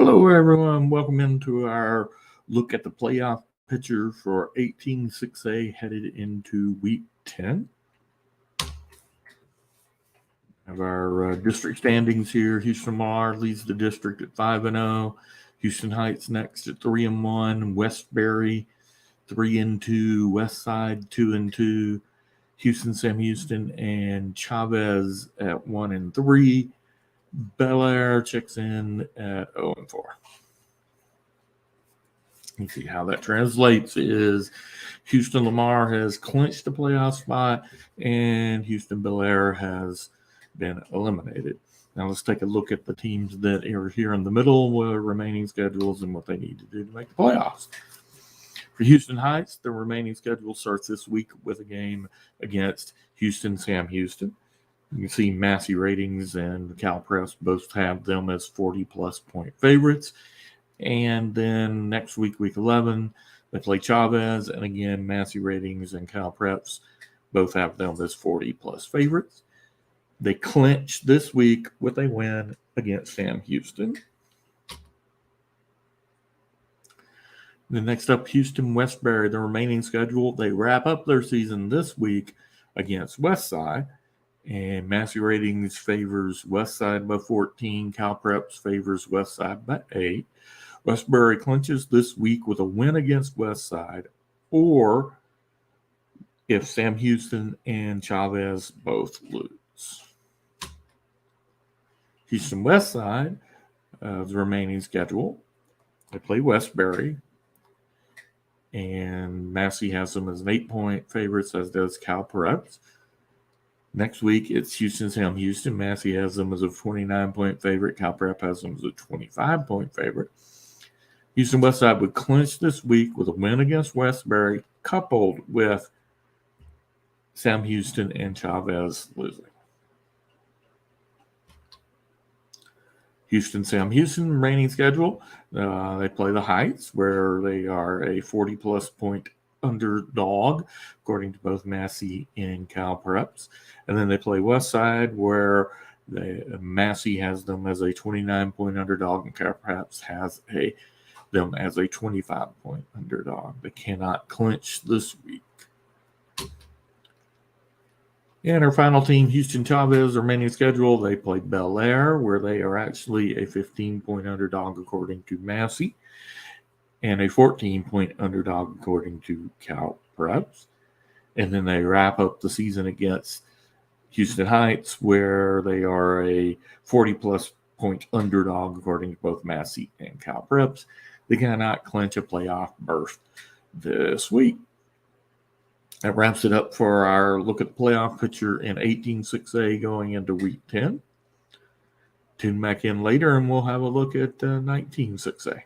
Hello, everyone. Welcome into our look at the playoff picture for 18-6A headed into Week 10. Have our district standings here. Houston Lamar leads the district at 5-0. Houston Heights next at 3-1. Westbury 3-2. Westside 2-2. Houston Sam Houston and Chavez at 1-3. Bel Air checks in at 0-4. You see how that translates is Houston Lamar has clinched the playoff spot and Houston Bel Air has been eliminated. Now let's take a look at the teams that are here in the middle with remaining schedules and what they need to do to make the playoffs. For Houston Heights, the remaining schedule starts this week with a game against Houston Sam Houston. You can see Massey Ratings and Cal Preps both have them as 40-plus point favorites. And then next week, Week 11, they play Chavez. And again, Massey Ratings and Cal Preps both have them as 40-plus favorites. They clinch this week with a win against Sam Houston. Then next up, Houston Westbury, the remaining schedule. They wrap up their season this week against Westside. And Massey Ratings favors Westside by 14. Cal Preps favors Westside by 8. Westbury clinches this week with a win against Westside, or if Sam Houston and Chavez both lose. Houston Westside, the remaining schedule, they play Westbury, and Massey has them as an 8-point favorites, as does Cal Preps. Next week, it's Houston Sam Houston. Massey has them as a 29-point favorite. Cal Prep has them as a 25-point favorite. Houston Westside would clinch this week with a win against Westbury, coupled with Sam Houston and Chavez losing. Houston Sam Houston remaining schedule. They play the Heights, where they are a 40-plus point underdog, according to both Massey and Cal Preps. And then they play Westside, where Massey has them as a 29-point underdog, and Cal Preps has them as a 25-point underdog. They cannot clinch this week. And our final team, Houston Chavez, remaining schedule, they play Bel Air, where they are actually a 15-point underdog according to Massey, and a 14-point underdog according to Cal Preps. And then they wrap up the season against Houston Heights, where they are a 40-plus point underdog according to both Massey and Cal Preps. They cannot clinch a playoff berth this week. That wraps it up for our look at the playoff picture in 18-6A going into Week 10. Tune back in later and we'll have a look at 19-6A.